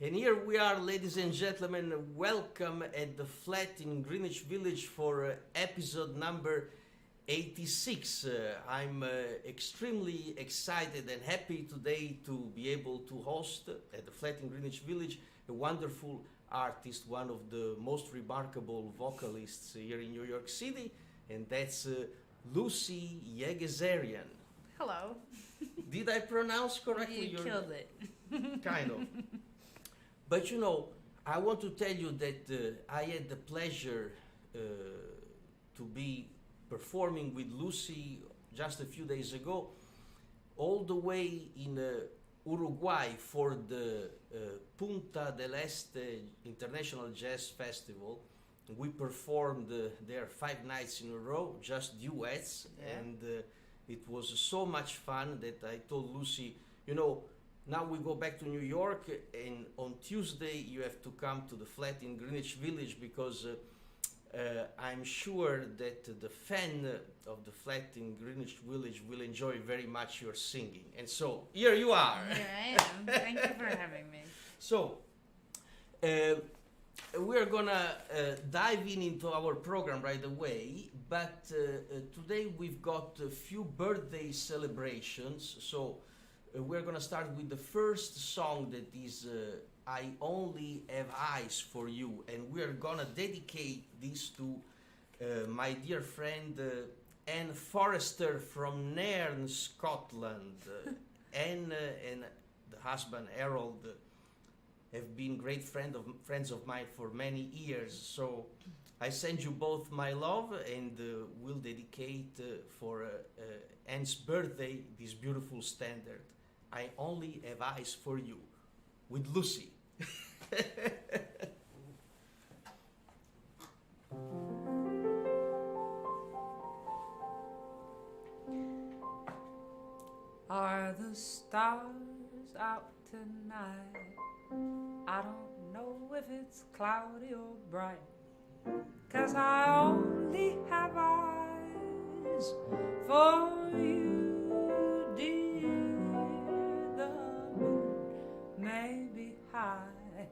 And here we are, ladies and gentlemen. Welcome at the flat in Greenwich Village for episode number 86. I'm extremely excited and happy today to be able to host at the flat in Greenwich Village a wonderful artist, one of the most remarkable vocalists here in New York City, and that's Lucy Yeghiazaryan. Hello. Did I pronounce correctly? You killed it. Kind of. But you know, I want to tell you that I had the pleasure to be performing with Lucy just a few days ago, all the way in Uruguay for the Punta del Este International Jazz Festival. We performed there 5 nights in a row, just duets, and it was so much fun that I told Lucy, you know, now we go back to New York, and on Tuesday you have to come to the flat in Greenwich Village because I'm sure that the fan of the flat in Greenwich Village will enjoy very much your singing. And so, here you are. Here I am. Thank you for having me. So, we're gonna dive into our program right away, but today we've got a few birthday celebrations. So, we're gonna start with the first song that is I Only Have Eyes for You, and we're gonna dedicate this to my dear friend Anne Forrester from Nairn, Scotland. Anne and the husband Harold have been great friends of mine for many years, so I send you both my love, and we'll dedicate for Anne's birthday this beautiful standard, I Only Have Eyes for You, with Lucy. Are the stars out tonight? I don't know if it's cloudy or bright, 'cause I only have eyes for you, dear. The moon may be high,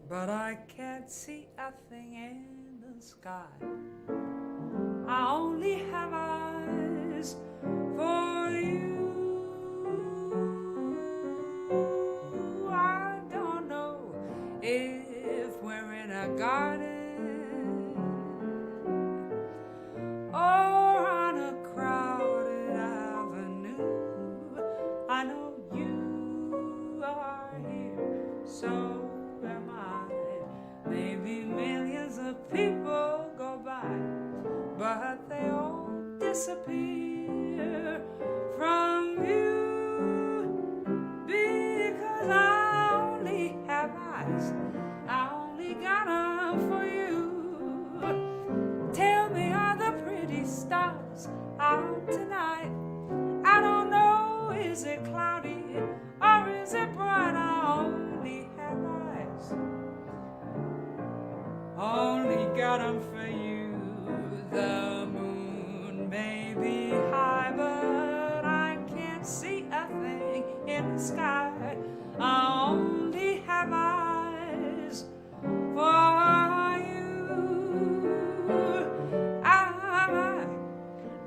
but I can't see a thing in the sky. I only have eyes for you. I don't know if we're in a garden or on a crowded avenue. I know you are here, so am I. Maybe millions of people go by, but they all disappear from view, because I only have eyes. I only got them for you. Tell me, are the pretty stars out tonight? I don't know, is it cloudy or is it bright? I only have eyes, only got them for you. The moon may be high, but I can't see a thing in the sky. I only have eyes for you.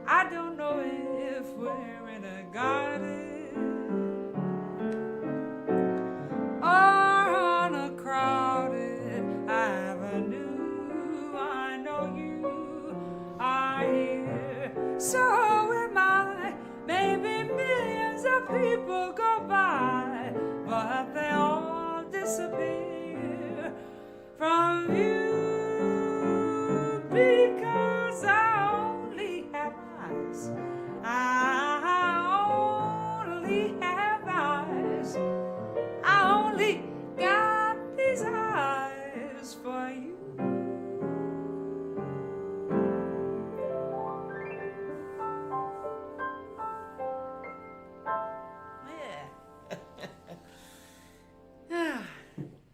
I don't know if we're in a garden or on a crowded avenue. I know you are here, so am I. Maybe millions of people go by, but they all disappear from you, because I only have eyes. I only have eyes. I only got these eyes for you.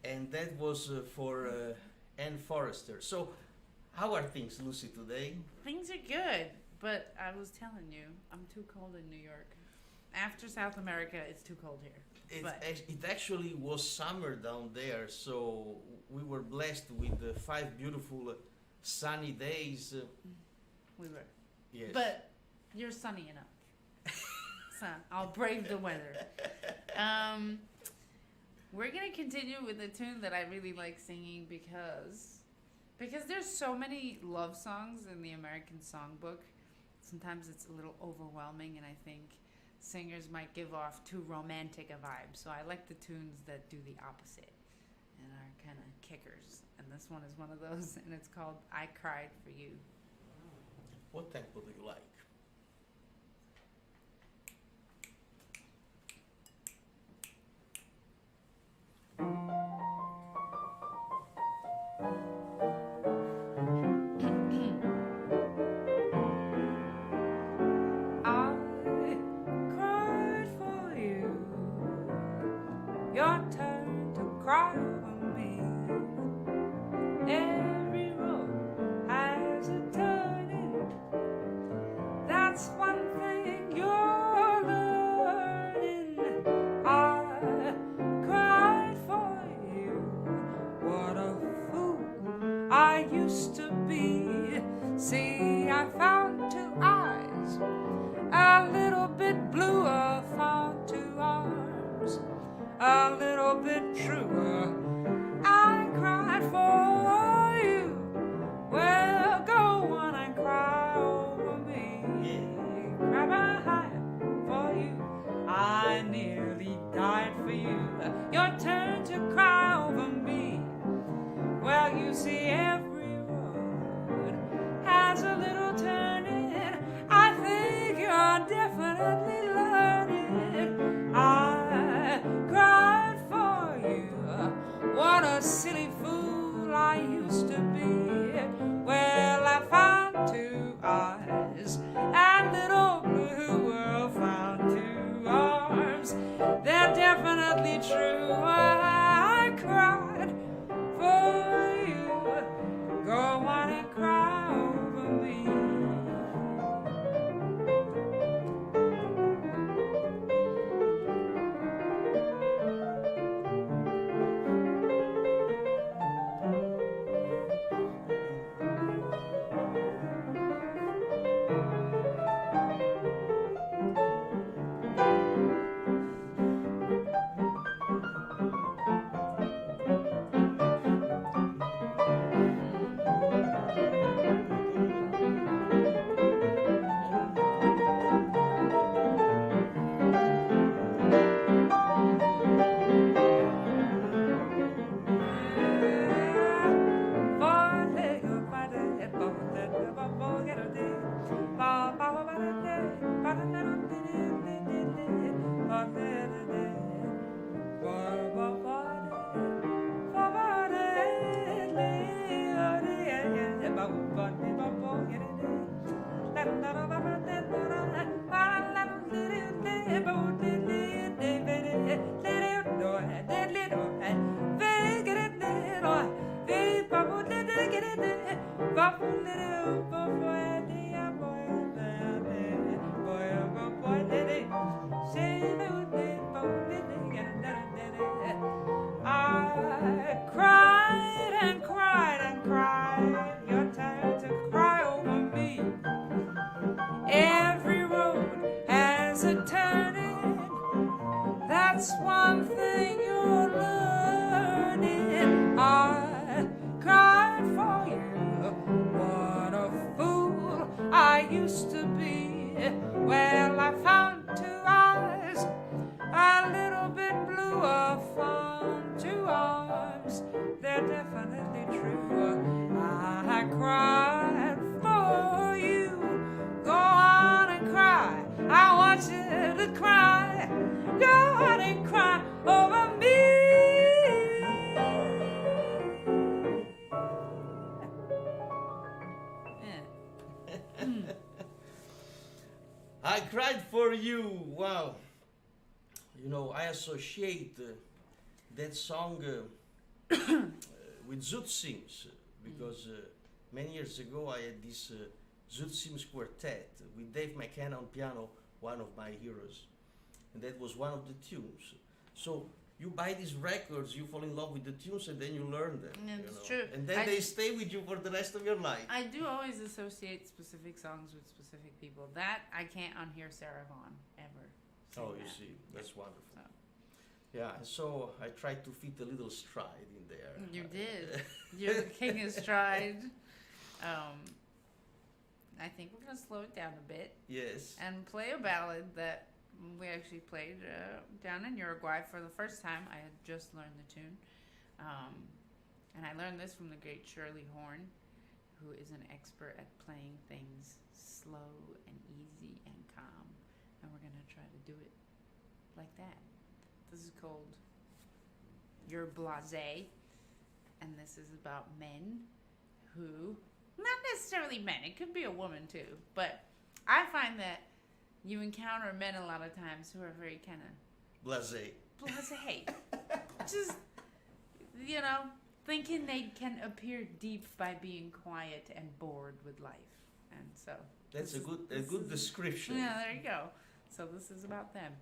And that was for Anne Forrester. So, how are things, Lucy, today? Things are good, but I was telling you, I'm too cold in New York. after South America, it's too cold here. But It actually was summer down there, so we were blessed with 5 beautiful sunny days. we were. Yes. But you're sunny enough. So I'll brave the weather. We're gonna continue with a tune that I really like singing because there's so many love songs in the American songbook. Sometimes it's a little overwhelming, and I think singers might give off too romantic a vibe. So I like the tunes that do the opposite and are kind of kickers. And this one is one of those, and it's called "I Cried for You." What tempo do you like? I cried for you. Your turn to cry for me. Every road has a turning. That's one thing you're learning. I cried for you. What a fool I used to be. See, I found 2 eyes, a little bit bluer, found 2 arms, a little bit truer. I cried for you. Well, go on and cry over me. Cry for you. I nearly died for you. Your turn to cry over me. Well, you see, every road has a little turning. I think you're definitely learning. I cried for you. What a silly fool I used to be. Well, I found 2 eyes and little blue world found 2 arms. They're definitely true. I cried for you. Go on and cry over me. I cried and cried and cried. Your turn to cry over me. Every road has a turning. That's one thing you're learning. I cried for you. What a fool I used to be. Well, I found 2 eyes, a little bit bluer, found 2 arms. They're definitely true. I cried for you. Go on and cry. I want you to cry. Go on and cry over me. I cried for you. Wow. You know, I associate that song with Zoot Sims because many years ago I had this Zoot Sims quartet with Dave McKenna on piano, one of my heroes. and that was one of the tunes. So you buy these records, you fall in love with the tunes, and then you learn them. It's true. And then they stay with you for the rest of your life. I do always associate specific songs with specific people. That I can't unhear Sarah Vaughan ever. Oh, you see, that's wonderful. Yeah, and so I tried to fit a little stride in there. You did. You're the king of stride. I think we're going to slow it down a bit. Yes. And play a ballad that we actually played down in Uruguay for the first time. I had just learned the tune. And I learned this from the great Shirley Horn, who is an expert at playing things slow and easy and calm. And we're going to try to do it like that. This is called You're Blasé, and this is about men who, not necessarily men, it could be a woman too, but I find that you encounter men a lot of times who are very kind of Blasé. Just, thinking they can appear deep by being quiet and bored with life. And so that's a good description. Yeah, there you go. So this is about them.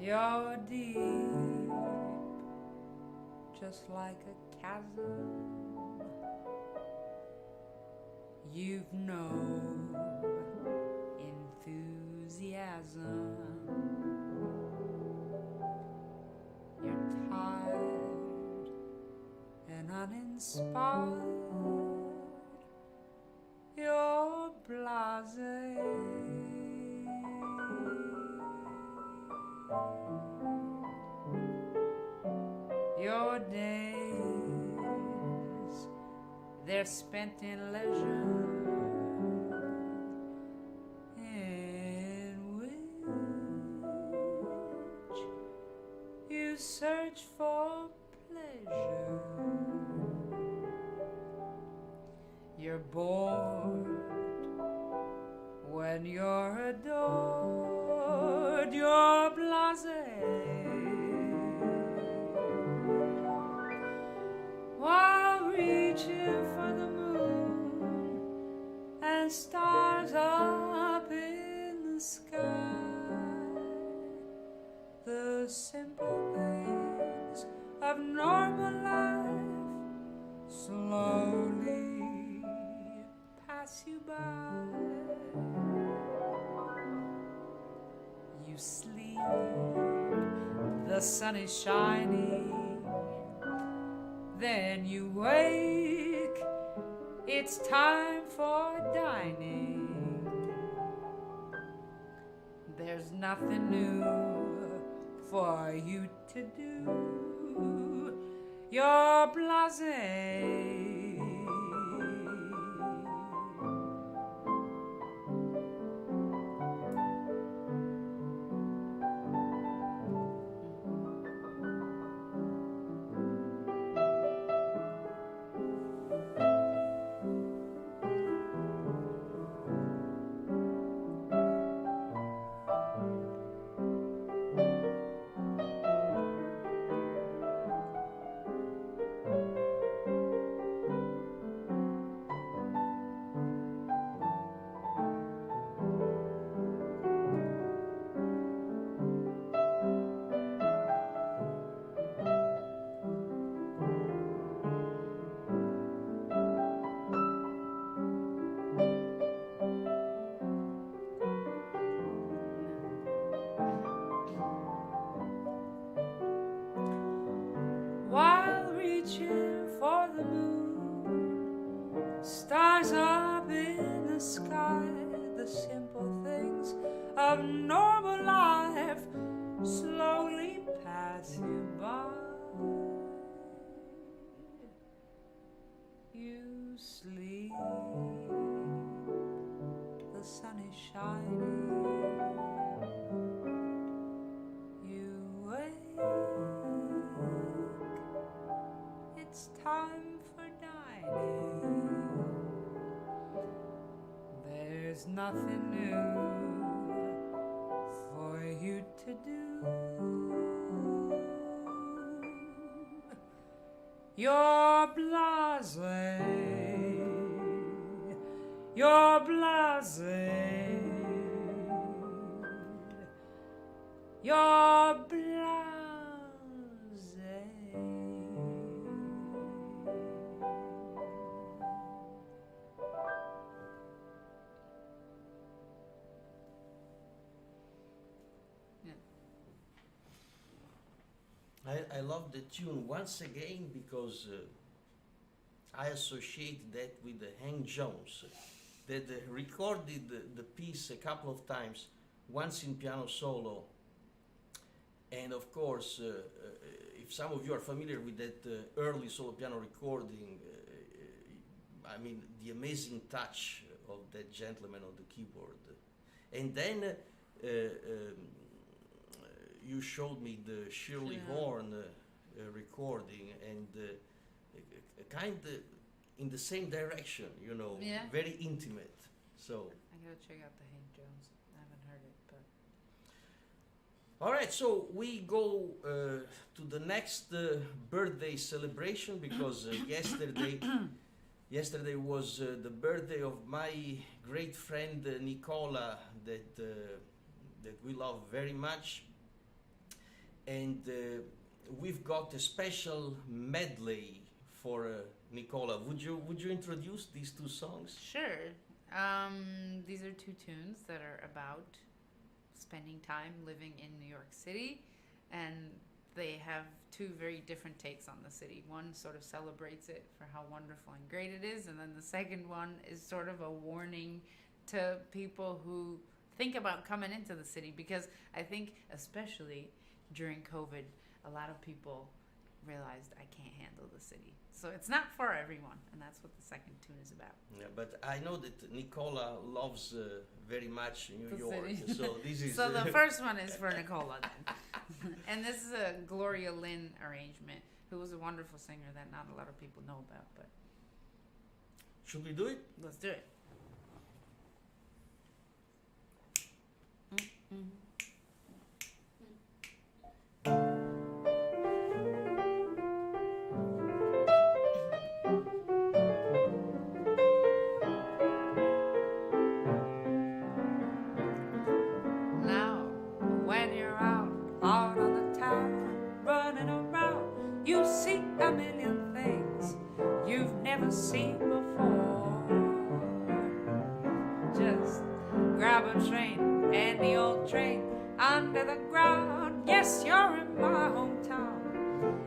You're deep, just like a chasm. You've no enthusiasm. You're tired and uninspired. You're blasé. Your days, they're spent in leisure, in which you search for pleasure. You're bored when you're adored. You're blasé. While reaching for the moon and stars up in the sky, the simple things of normal life slowly pass you by. You sleep, the sun is shining. Then you wake, it's time for dining. There's nothing new for you to do. You're blasé. While reaching for the moon, stars up in the sky, the simple things of normal life slowly pass you by. You sleep, the sun is shining. You wake, it's time for dining. There's nothing new to do. You're blasé, you're blasé, you're blasé. I love the tune once again because I associate that with Hank Jones, that recorded the piece a couple of times, once in piano solo, and of course, if some of you are familiar with that early solo piano recording, I mean, the amazing touch of that gentleman on the keyboard. And then you showed me the Shirley Horn recording, and kind of in the same direction, you know, very intimate. So I gotta check out the Hank Jones. I haven't heard it, but. All right, so we go to the next birthday celebration because yesterday was the birthday of my great friend Nicola that we love very much, and we've got a special medley for Nicola. Would you introduce these two songs? Sure. These are two tunes that are about spending time living in New York City, and they have two very different takes on the city. One sort of celebrates it for how wonderful and great it is, and then the second one is sort of a warning to people who think about coming into the city, because I think especially during COVID, a lot of people realized I can't handle the city. So it's not for everyone, and that's what the second tune is about. Yeah, but I know that Nicola loves very much New York, city. so this is... So the first one is for Nicola then. And this is a Gloria Lynn arrangement, who was a wonderful singer that not a lot of people know about, but... Should we do it? Let's do it. Mm-hmm. Seen before. Just grab a train, any old train under the ground. Yes, you're in my hometown,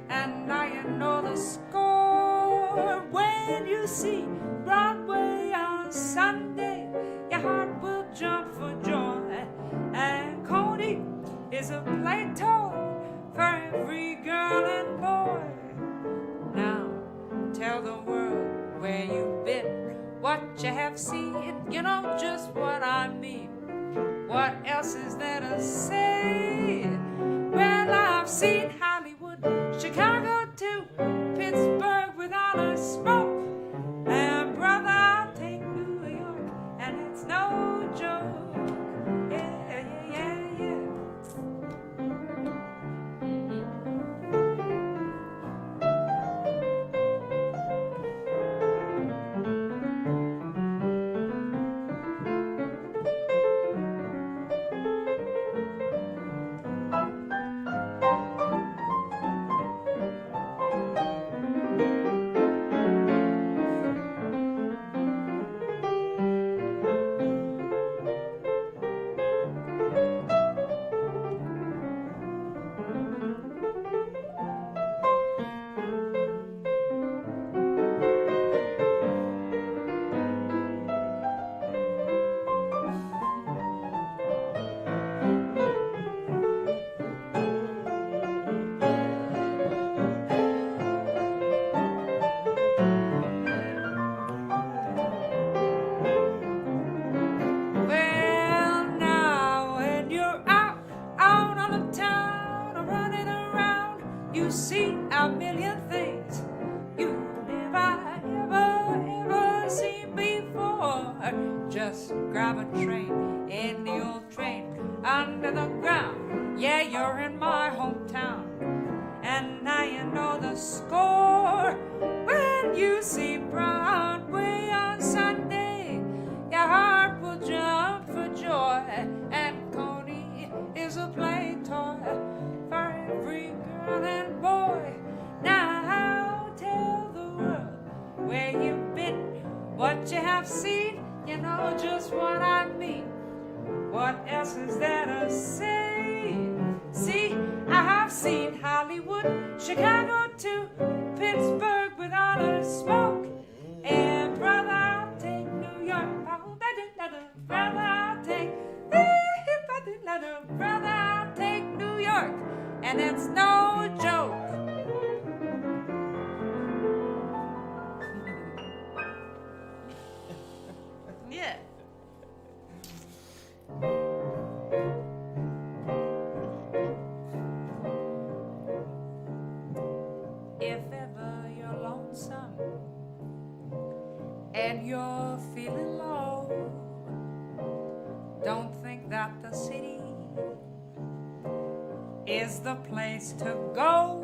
and now you know the score. When you see Broadway on Sunday, your heart will jump for joy. And Coney is a playtone for every girl and boy. Now tell the world where you've been, what you have seen, you know just what I mean. What else is there to say? Well, I've seen Hollywood, Chicago too, Pittsburgh without a smoke, and brother, I'll take New York, and it's no joke. Yeah, yeah, yeah, yeah. See a million things you've never, ever, ever seen before. Just grab a train, any old train, under the ground. Yeah, Yeah, you're in my hometown, and now you know the score. When you see Broadway on Sunday, your heart will jump for joy, and Coney is a play toy for every girl and boy. Now tell the world where you've been, what you have seen, you know just what I mean. What else is there to say? See, I have seen Hollywood, Chicago to Pittsburgh with all the smoke. And brother, I'll take New York. Brother, I'll take brother, I'll take New York. And it's no joke. Yeah. If ever you're lonesome and you're feeling low, don't think that the city is the place to go.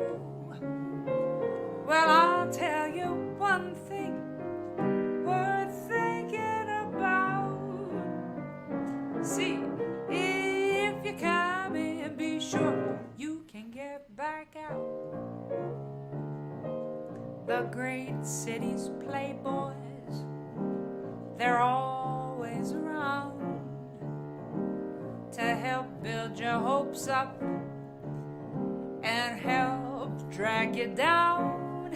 Well, I'll tell you one thing worth thinking about. See, if you come in, be sure you can get back out. The great city's playboys, they're always around to help build your hopes up and help drag you down,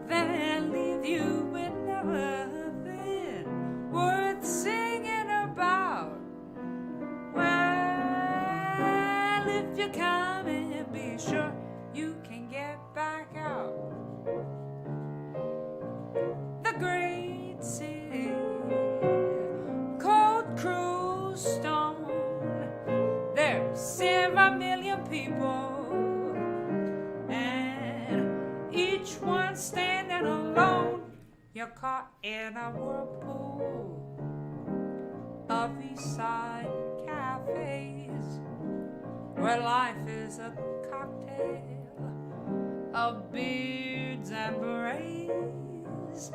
then leave you with nothing worth singing about. Well, if you come in, be sure you can get back out. The great city, cold, cruel, stone, there's 7 million people, and each one standing alone. You're caught in a whirlpool of East Side cafes, where life is a cocktail of beards and berets,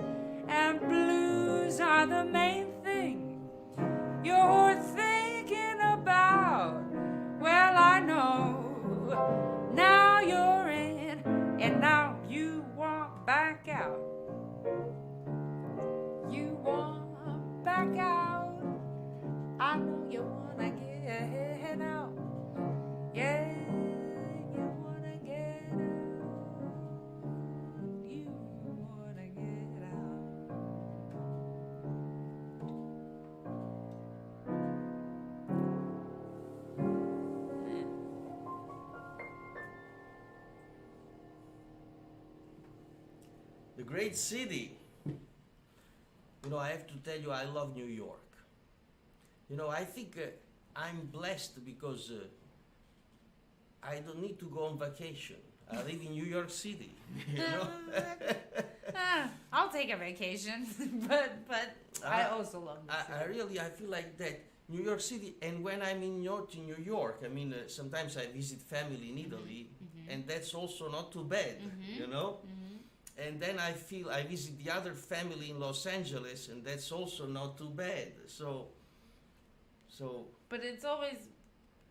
and blues are the main thing you're thinking about. Well, I know now you're in, and now you want back out. You want back out. I know you wanna get out. Yeah, you wanna get out. You wanna get out. The great city. You know, I have to tell you, I love New York. You know, I think I'm blessed because I don't need to go on vacation. I live in New York City, you know? I'll take a vacation, but I also love New York. I feel like that. New York City, and when I'm in New York, I mean, sometimes I visit family in Italy, and that's also not too bad, you know? And then I visit the other family in Los Angeles, and that's also not too bad. So. But it's always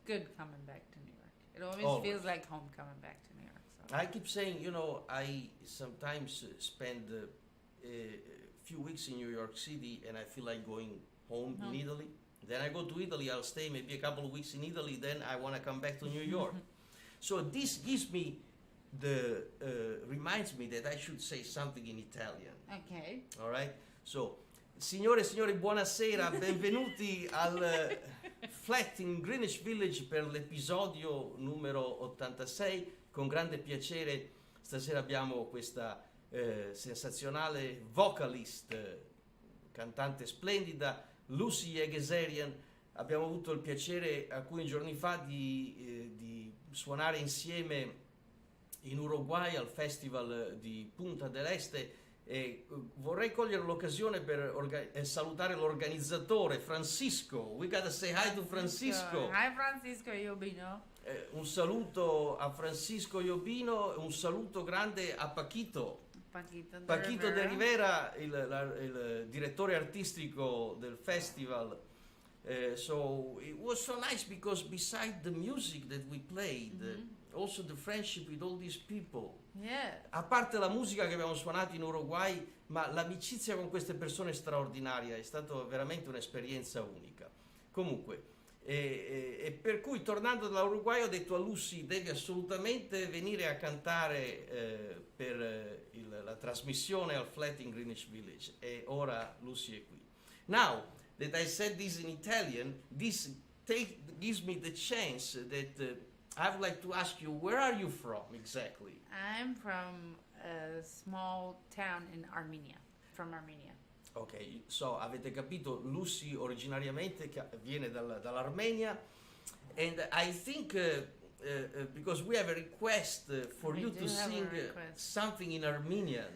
good coming back to New York. It always feels like home coming back to New York. So. I keep saying, you know, I sometimes spend a few weeks in New York City, and I feel like going home in Italy. Then I go to Italy, I'll stay maybe a couple of weeks in Italy, then I want to come back to New York. So this gives me reminds me that I should say something in Italian. Okay. All right? So, signore e signori, buonasera, benvenuti al flat in Greenwich Village per l'episodio numero 86. Con grande piacere stasera abbiamo questa sensazionale vocalist, cantante splendida, Lucy Yeghiazaryan. Abbiamo avuto il piacere alcuni giorni fa di suonare insieme in Uruguay al festival di Punta del Este, e vorrei cogliere l'occasione per salutare l'organizzatore Francisco. We gotta say hi to Francisco. Hi Francisco, you'll be no. Un saluto a Francisco Iobino, un saluto grande a Paquito. Paquito de Rivera, il direttore artistico del festival. So it was so nice because beside the music that we played, also the friendship with all these people. Yeah. A parte la musica che abbiamo suonato in Uruguay, ma l'amicizia con queste persone è straordinaria, è stata veramente un'esperienza unica. Comunque, e per cui tornando dall'Uruguay ho detto a Lucy devi assolutamente venire a cantare per la trasmissione al Flat in Greenwich Village, e ora Lucy è qui. Now that I said this in Italian, this gives me the chance that I would like to ask you, where are you from exactly? I'm from a small town in Armenia, from Armenia. Ok, so avete capito, Lucy originariamente viene dall'Armenia, and I think because we have a request for you to sing something in Armenian.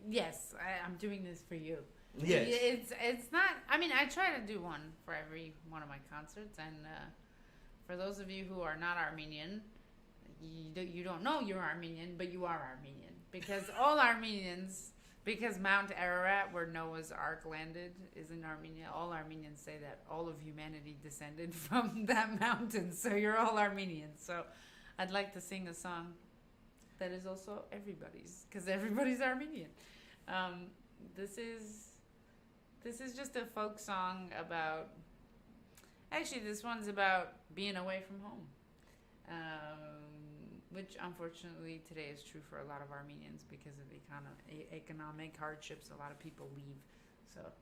Yes, I'm doing this for you. Yes. It's not, I mean, I try to do one for every one of my concerts, and for those of you who are not Armenian, you don't know you're Armenian, but you are Armenian, because all Armenians, because Mount Ararat, where Noah's Ark landed, is in Armenia. All Armenians say that all of humanity descended from that mountain, so you're all Armenians. So I'd like to sing a song that is also everybody's, because everybody's Armenian. This is just a folk song about, actually this one's about being away from home, which unfortunately today is true for a lot of Armenians because of economic hardships. A lot of people leave. So,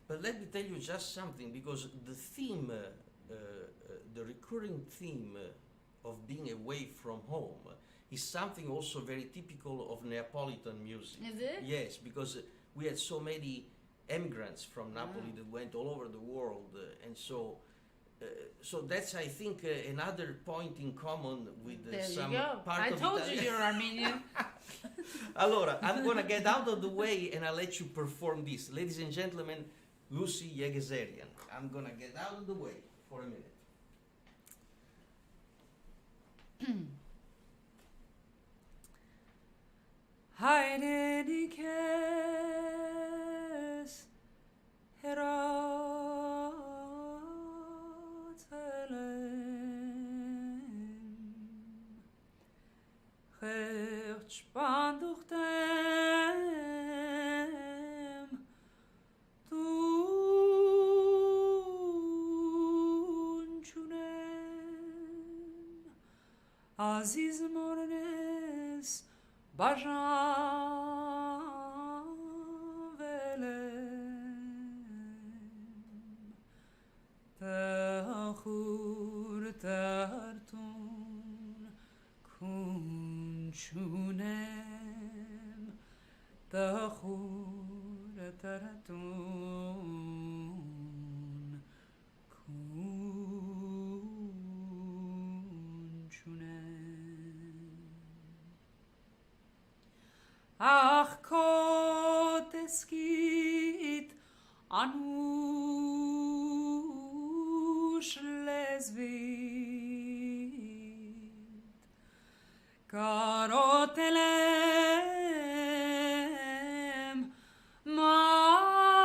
but let me tell you just something, because the theme, the recurring theme of being away from home is something also very typical of Neapolitan music. Is it? Yes, because we had so many immigrants from Napoli that went all over the world, and so that's, I think, another point in common with some part of Italy. I told you you're Armenian. Allora, I'm gonna get out of the way and I'll let you perform this. Ladies and gentlemen, Lucy Yeghiazaryan. I'm gonna get out of the way for a minute. Haydi dikes heratelem Herç banduhtem tunçunem Aziz mornes bajan velem Tahur tartun kunçunem Tahur tartun kunçunem Ach koteskit anush lezvit karotelem mayrik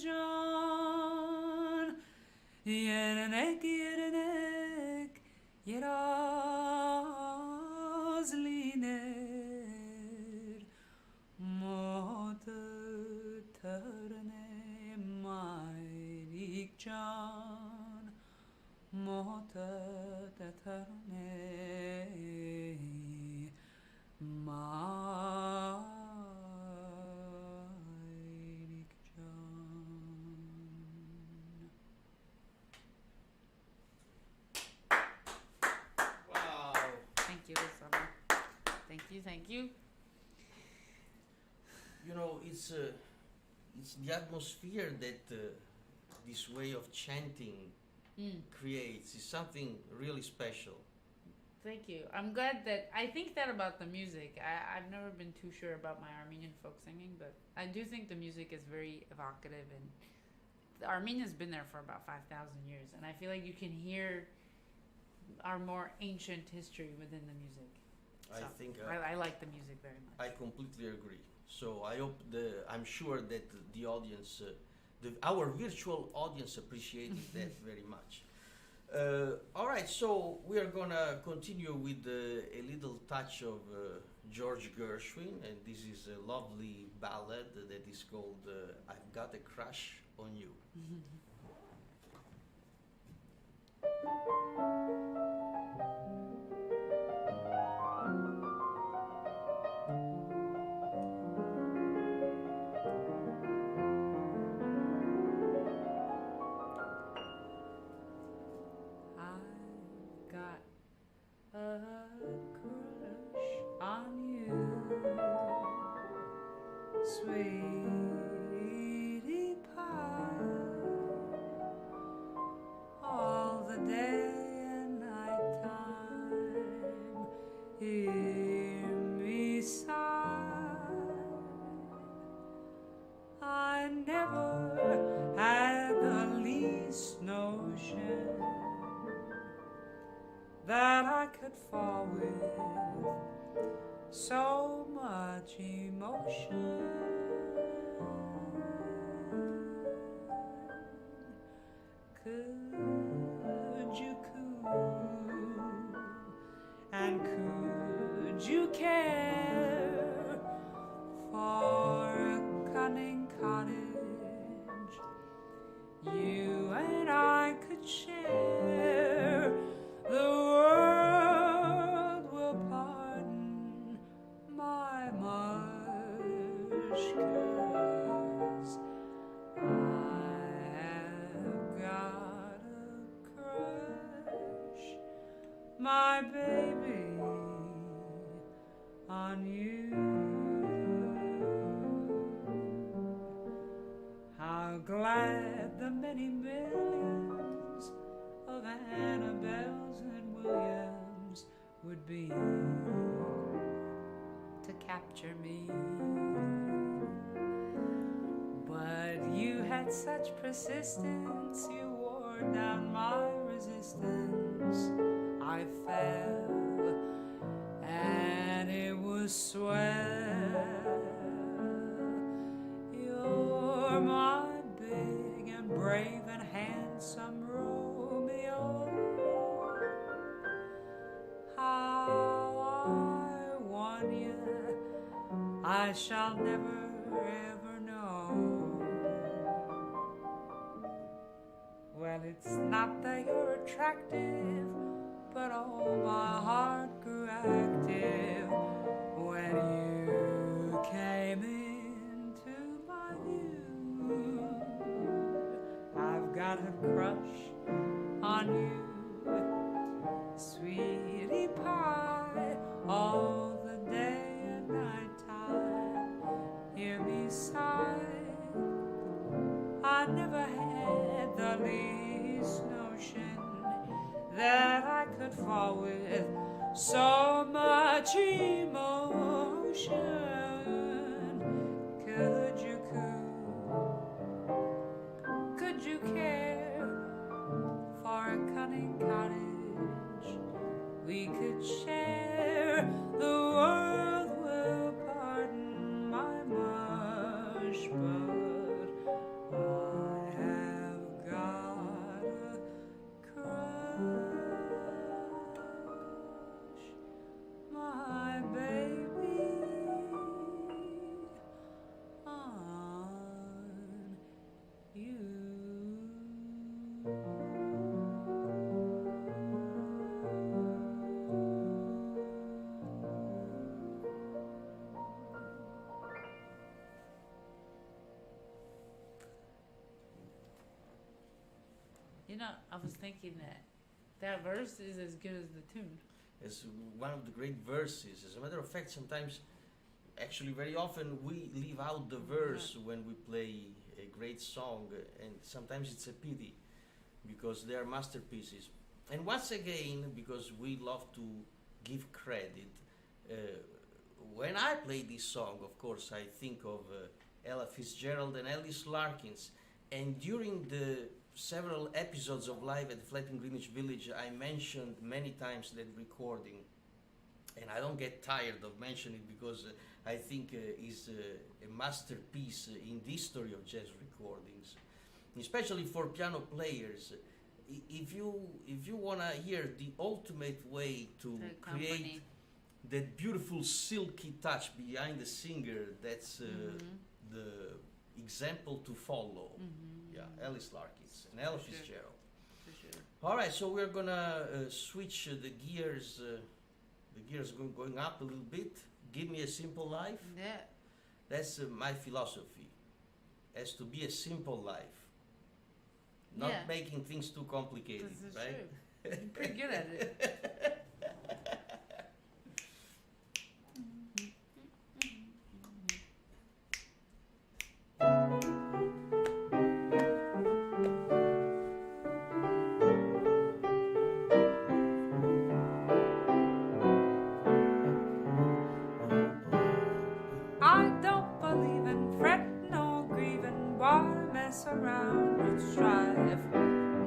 can yerenek yerazliner motarne mayrik can motarne mayrik can. Wow. Thank you, Rossano. Thank you. You know, it's the atmosphere that this way of chanting creates. Is something really special. Thank you. I'm glad that, I think that about the music. I've never been too sure about my Armenian folk singing, but I do think the music is very evocative and Armenia's been there for about 5,000 years, and I feel like you can hear our more ancient history within the music. So I like the music very much. I completely agree. So I hope I'm sure that the audience, our virtual audience, appreciated that very much. All right, so we are gonna continue with a little touch of George Gershwin, and this is a lovely ballad that is called "I've Got a Crush on You." Sweetie pie, all the day and night time, hear me sigh. I never had the least notion that I could fall with so much emotion. Could you coo, and could you care for a cunning cottage you and I could share? The world will pardon my mush, 'cause I have got a crush, my baby, on you. How glad the many millions of Annabelles and Williams would be to capture me. But you had such persistence, you wore down my resistance. I fell, and it was swell. You're my big and brave and handsome Romeo. How I won you, I shall never ever know. Well, it's not that you're attractive, but oh, my heart grew active when you came into my view. I've got a crush on you, sweetie pie, all the day and night time. Hear me sigh. I never had the least notion that I could fall with so much emotion. Could you coo? Could you care for a cunning cottage we could share? The world will pardon my mush, but I have got a crush, my baby, on you. You know, I was thinking that verse is as good as the tune. It's one of the great verses. As a matter of fact, sometimes, actually very often, we leave out the verse when we play a great song, and sometimes it's a pity because they are masterpieces. And once again, because we love to give credit, when I play this song, of course, I think of Ella Fitzgerald and Alice Larkins. And during the several episodes of Live at the Flat in Greenwich Village, I mentioned many times that recording, and I don't get tired of mentioning it because I think is a masterpiece in the history of jazz recordings, especially for piano players. If you wanna hear the ultimate way to create that beautiful silky touch behind the singer, that's the example to follow. Yeah, Alice Larkins and Ella Fitzgerald. For sure. All right, so we're gonna switch the gears. The gears going up a little bit. Give me a simple life. Yeah. That's my philosophy. Has to be a simple life. Not making things too complicated, This is right? true. You're pretty good at it. I don't believe in fretting or grieving, why mess around with strife?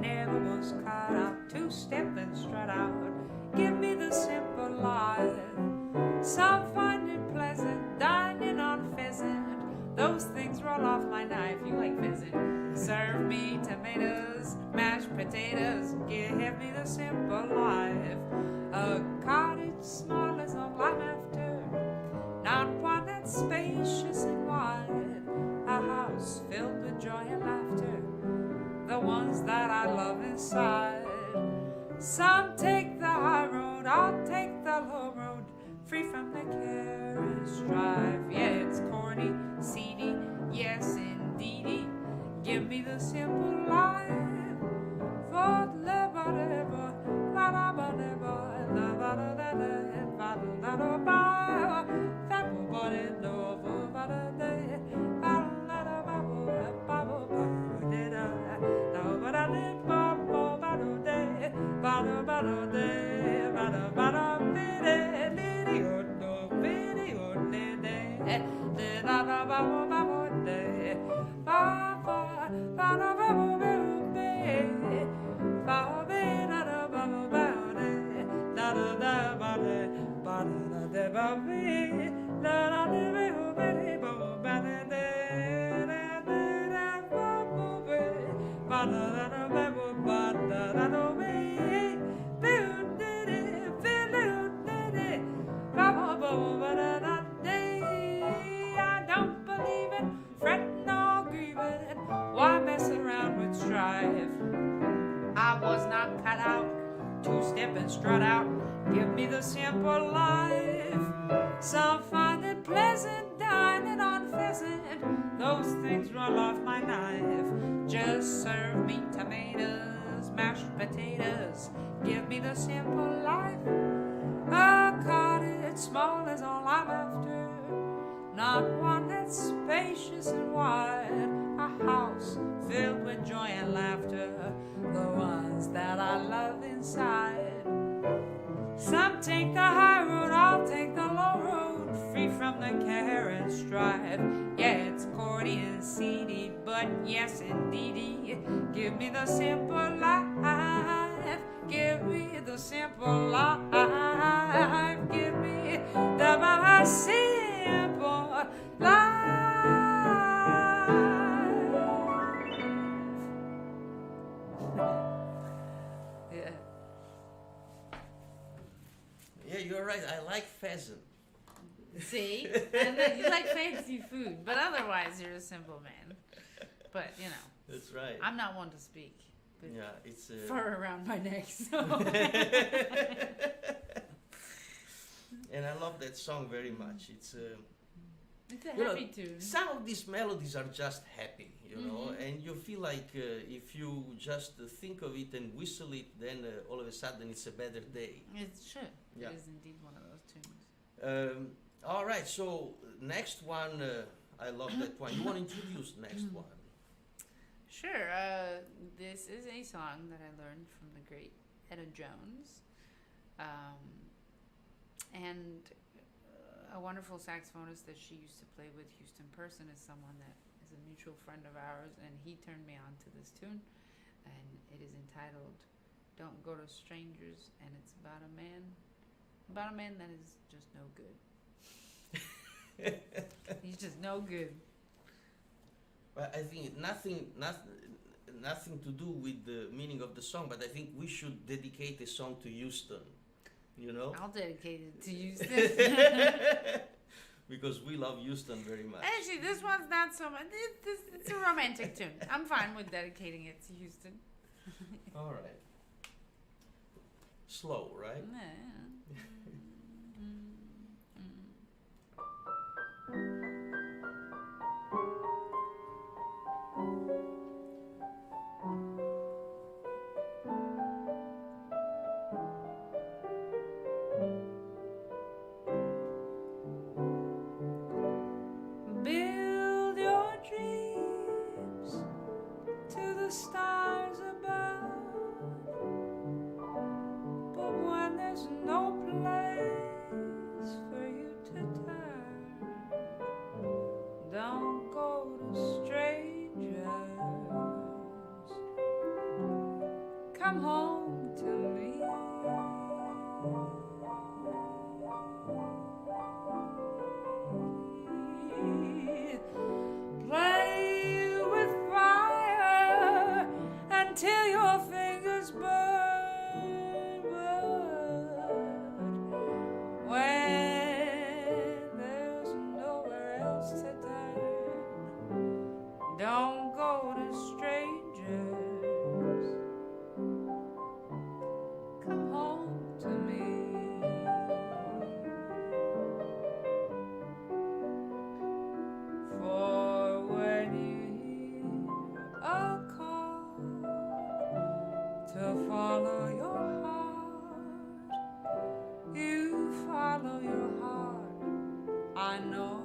Never was cut out to step and strut out. Give me the simple life. Some find it pleasant, dining on pheasant. Those things roll off my knife. You like pheasant? Serve me tomatoes, mashed potatoes. Give me the simple life. A cottage small is all I'm after, not one that's spacious and wide. A house filled with joy and laughter, the ones that I love inside. Some take the high road, I'll take the low road, free from the care and strife. Yeah, it's corny, seedy, yes indeedy. Give me the simple life. For I don't believe in fretting or grieving, why mess around with strife? I was not cut out to step and strut out. Give me the simple life. Some find it pleasant, dining on pheasant. Those things roll off my knife. Just serve me tomatoes, mashed potatoes. Give me the simple life. A cottage small is all I'm after, not one that's spacious and wide. A house filled with joy and laughter, the ones that I love inside. Some take the high road, I'll take the low road, free from the care and strife. Yeah, it's corny and seedy, but yes indeedy. Give me the simple life. Give me the simple life. Give me the simple life. Yeah. Yeah, you're right. I like pheasant. See? And then you like fancy food, but otherwise you're a simple man. But, you know. That's right. I'm not one to speak. But Yeah, it's fur around my neck, so. And I love that song very much. It's It's a you know, happy tune. some of these melodies are just happy, you know, and you feel like if you just think of it and whistle it, then all of a sudden it's a better day. It should. Yeah. It is indeed one of those tunes. All right, so next one, I love that one. You want to introduce next one? Sure. This is a song that I learned from the great Etta Jones. And a wonderful saxophonist that she used to play with, Houston Person, is someone that is a mutual friend of ours, and he turned me on to this tune, and it is entitled "Don't Go to Strangers," and it's about a man that is just no good. He's just no good. Well, I think nothing to do with the meaning of the song, but I think we should dedicate a song to Houston. You know? I'll dedicate it to Houston. Because we love Houston very much. Actually, this one's not so much. It's a romantic tune. I'm fine with dedicating it to Houston. All right. Slow, right? Build your dreams to the stars above, but when there's no place for you to turn, don't go to strangers. Come home to me. Play with fire until your fingers burn, but when there's nowhere else to turn, don't go to strangers. Come home to me. For when you hear a call to follow your heart, you follow your heart, I know.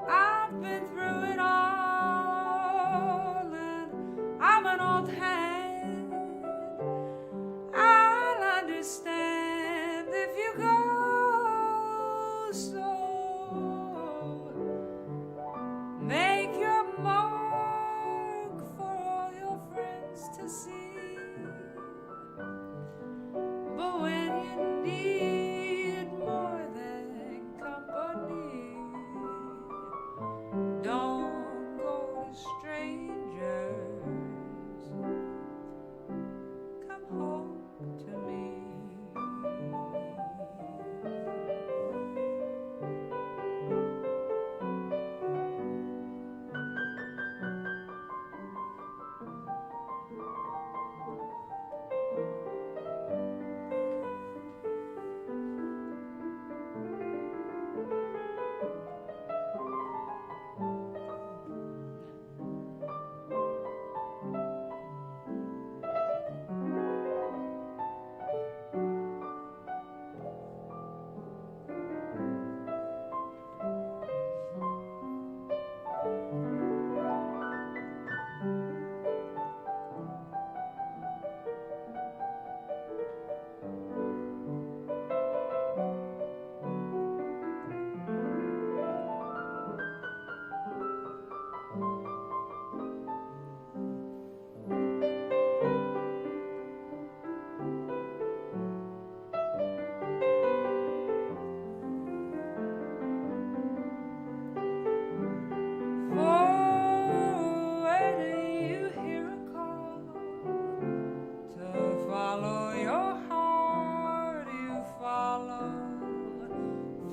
I've been through it all, and I'm an old hand. I'll understand if you go. So make your mark for all your friends to see. But when you need more than company, don't go to strangers. Come home to me.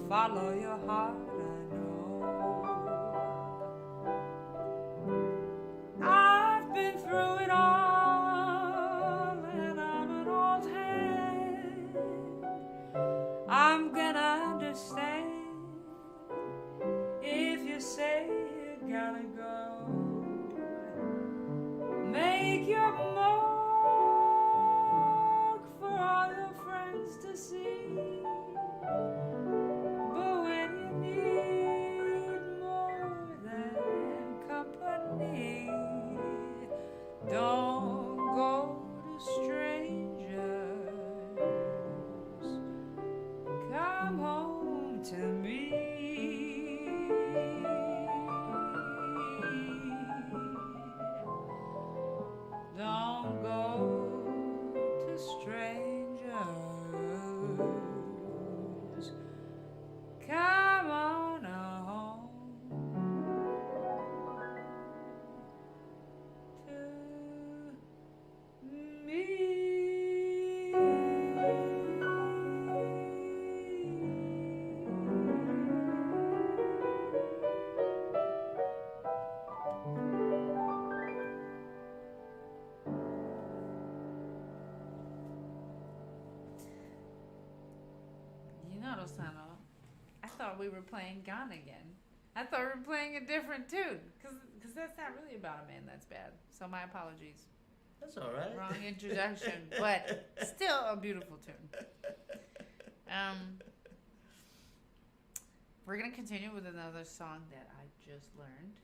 Follow your heart, I know. I've been through it all, and I'm an old hand. I'm gonna understand if you say you gotta go. Make your mark for all your friends to see. But when you need Rossano. I thought we were playing Gone Again. I thought we were playing a different tune. Because that's not really about a man that's bad. So my apologies. That's all right. Wrong introduction. But still a beautiful tune. We're going to continue with another song that I just learned.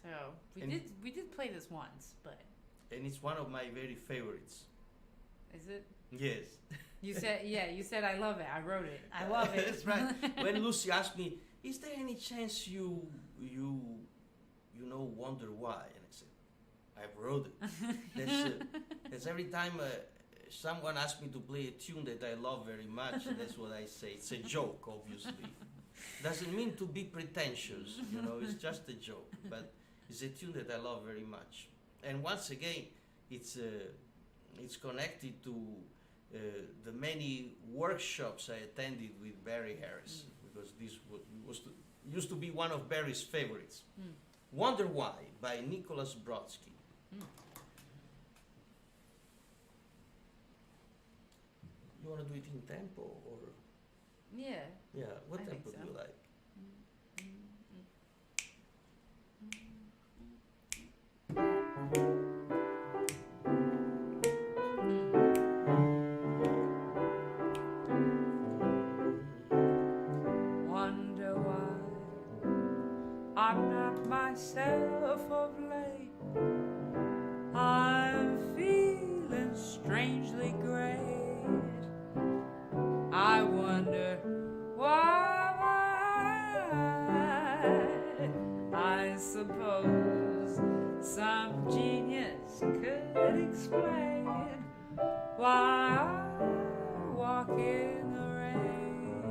So we did play this once, but... And it's one of my very favorites. Is it? Yes. You said I love it. I wrote it. I love it. That's right. When Lucy asked me, is there any chance you wonder why? And I said, I wrote it. That's every time someone asks me to play a tune that I love very much, that's what I say. It's a joke, obviously. Doesn't mean to be pretentious, it's just a joke. But it's a tune that I love very much. And once again, it's connected to the many workshops I attended with Barry Harris, because this used to be one of Barry's favorites. Wonder Why by Nicholas Brodsky. You want to do it in tempo or? Yeah. Yeah. What I tempo think do so. you like? Wonder why I'm not myself of late. I'm feeling strangely great. I wonder why. I suppose some genius could explain why I walk in the rain.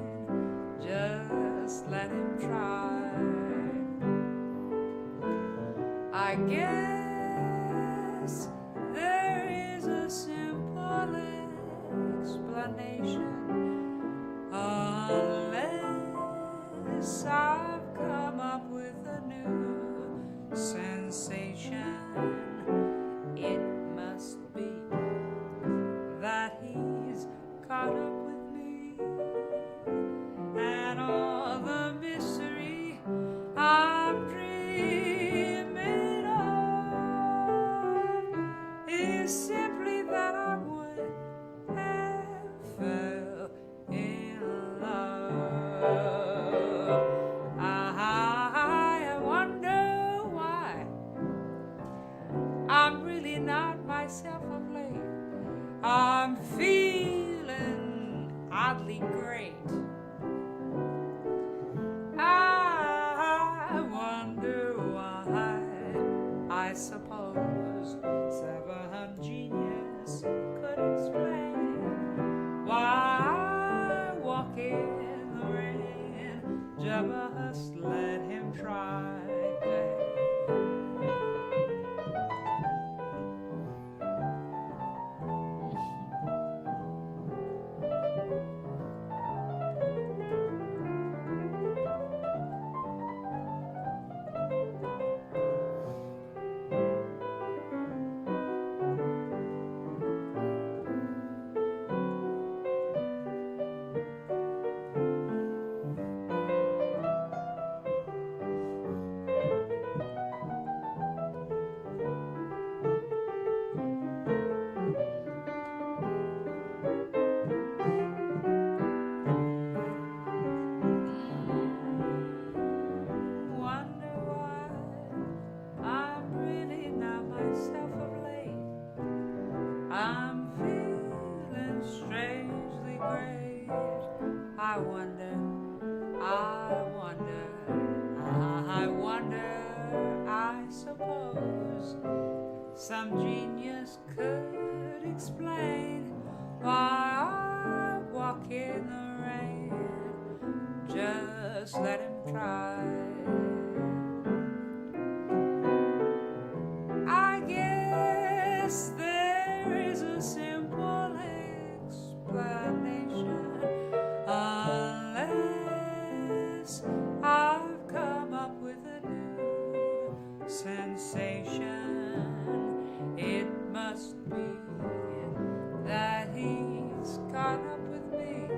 Just let him try. I guess there is a simple explanation, unless I've come up with a new sensation. It must be that he's caught up with me, and all the mystery I'm dreaming of is simply that I would have fell in love. I wonder why I'm really not myself of late. I'm feeling oddly great. I wonder why. I suppose some genius could explain why I walk in the rain. Just let him try. I suppose some genius could explain why I walk in the rain. Just let him try. I guess there is a simple explanation, unless I've come up with a new sensation. It must be that he's caught up with me,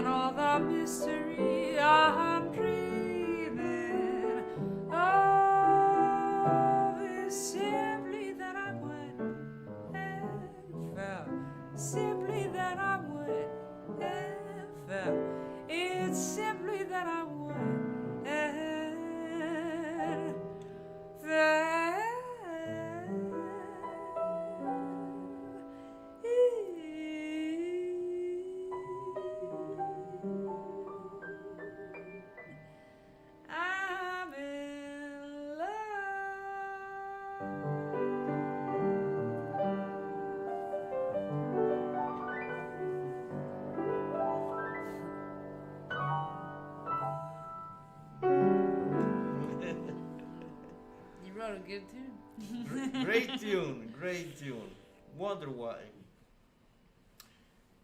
and all the mystery I'm dreaming of is simply that I went and fell, simply that I went and fell. It's simply that I went and fell. I'm in You wrote a good tune. Great tune. Wonder why.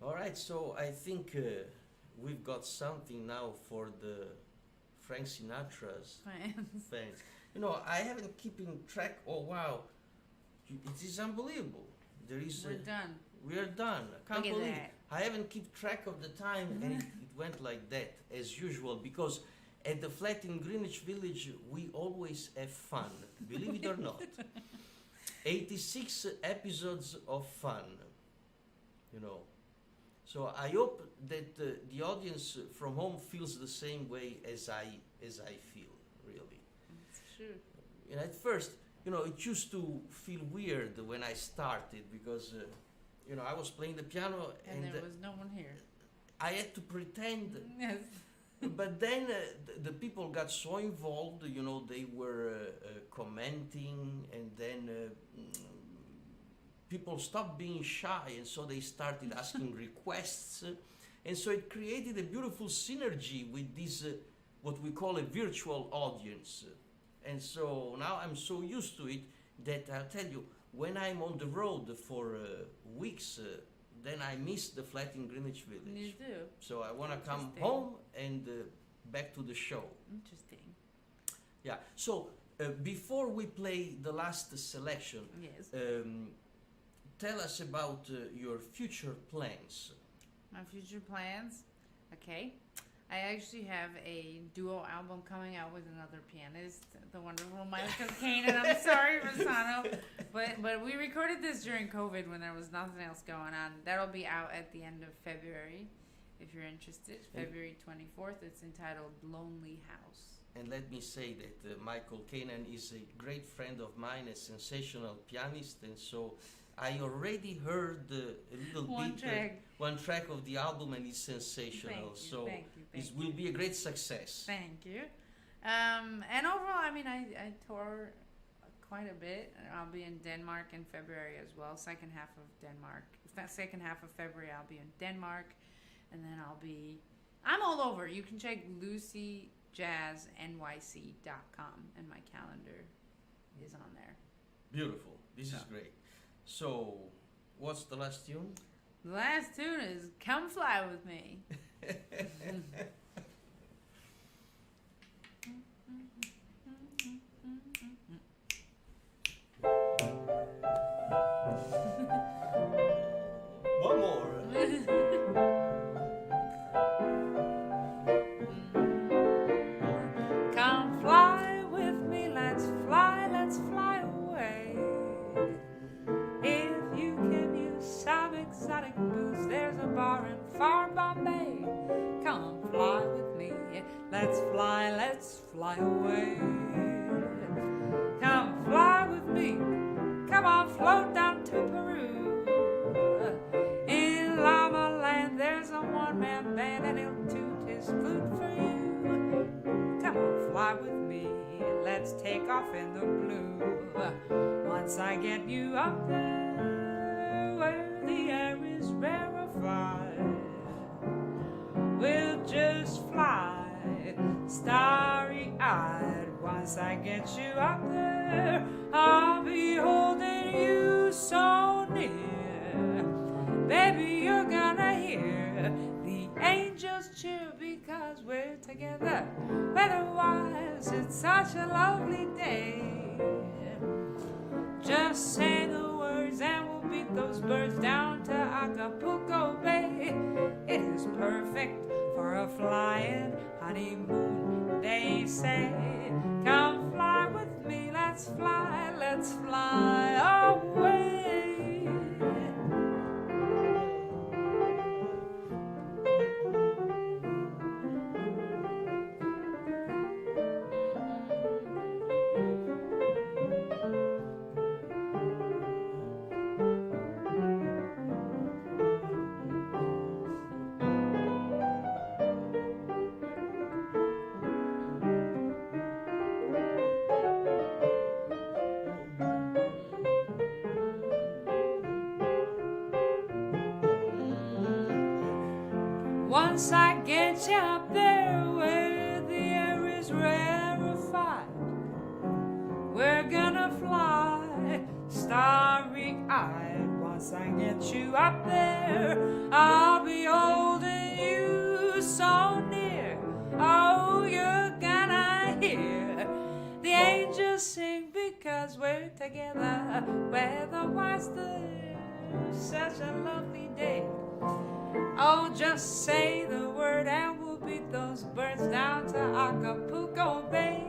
All right, so I think we've got something now for the Frank Sinatra's fans. You know, I haven't keeping track. Oh wow, it is unbelievable. There is. We're done. We are done. I can't Look at believe that. I haven't kept track of the time, and it went like that as usual. Because at the flat in Greenwich Village, we always have fun. Believe it or not. 86 episodes of fun. You know. So I hope that the audience from home feels the same way as I feel, really. It's true. And at first, you know, it used to feel weird when I started because, you know, I was playing the piano And there was no one here. I had to pretend. Yes. But then the people got so involved, you know, they were commenting, and then people stopped being shy, and so they started asking requests, and so it created a beautiful synergy with this what we call a virtual audience. And so now I'm so used to it that I'll tell you, when I'm on the road for weeks, then I miss the flat in Greenwich Village. You do. So I want to come Interesting. home and back to the show. Interesting. Yeah. So before we play the last selection, Yes. tell us about your future plans. My future plans. Okay. I actually have a duo album coming out with another pianist, the wonderful Michael Kane, and I'm sorry, Rossano, but we recorded this during COVID when there was nothing else going on. That'll be out at the end of February, if you're interested. February 24th. It's entitled Lonely House. And let me say that Michael Kanan is a great friend of mine, a sensational pianist, and so I already heard a little one track of the album, and it's sensational. Thank you. It will be a great success. Thank you. And overall, I mean, I tour quite a bit. I'll be in Denmark in February as well. Second half of February, I'll be in Denmark, and then I'm all over. You can check LucyJazzNYC.com, and my calendar is on there. Beautiful. This is great. So, what's the last tune? The last tune is Come Fly With Me. One more. Come fly with me, let's fly away. If you can use some exotic booze, there's a bar in far Bombay. Come fly with me, let's fly away. Come fly with me, come on, float down to Peru. In Llama Land, there's a one-man band, and he'll toot his flute for you. Come on, fly with me, let's take off in the blue. Once I get you up there, where the air is rarefied, we'll just fly, starry-eyed. Once I get you up there, I'll be holding you so near. Baby, you're gonna hear the angels cheer because we're together. Weather-wise, it's such a lovely day. Just say the words and we'll beat those birds down to Acapulco Bay. It is perfect for a flying honeymoon. They say, come fly with me, let's fly away. Once I get you up there where the air is rarefied, we're gonna fly starry-eyed. Once I get you up there, I'll be holding you so near. Oh, you're gonna hear the angels sing because we're together. Weather-wise, there's such a lovely day. Oh, just say the word and we'll beat those birds down to Acapulco Bay.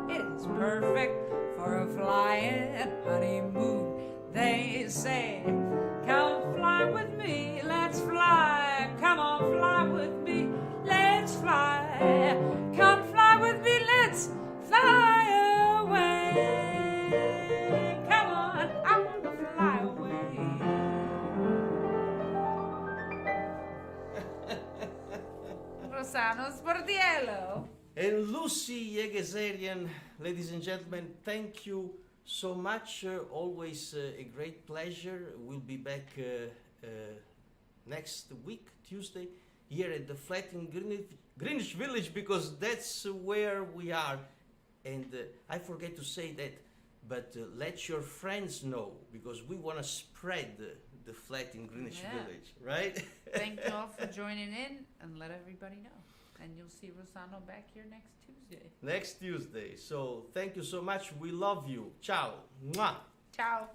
It is perfect for a flying honeymoon. They say, come fly with me, let's fly. Come on, fly with me, let's fly. Come fly with me, let's fly away. Come on, I want to fly away. Rossano Sportiello. And Lucy Yeghiazaryan, ladies and gentlemen, thank you so much. Always a great pleasure. We'll be back next week, Tuesday, here at the flat in Greenwich Village, because that's where we are. And I forget to say that, but let your friends know, because we want to spread the flat in Greenwich Village, right? Thank you all for joining in, and let everybody know. And you'll see Rossano back here next Tuesday. Next Tuesday. So thank you so much. We love you. Ciao. Mwah. Ciao.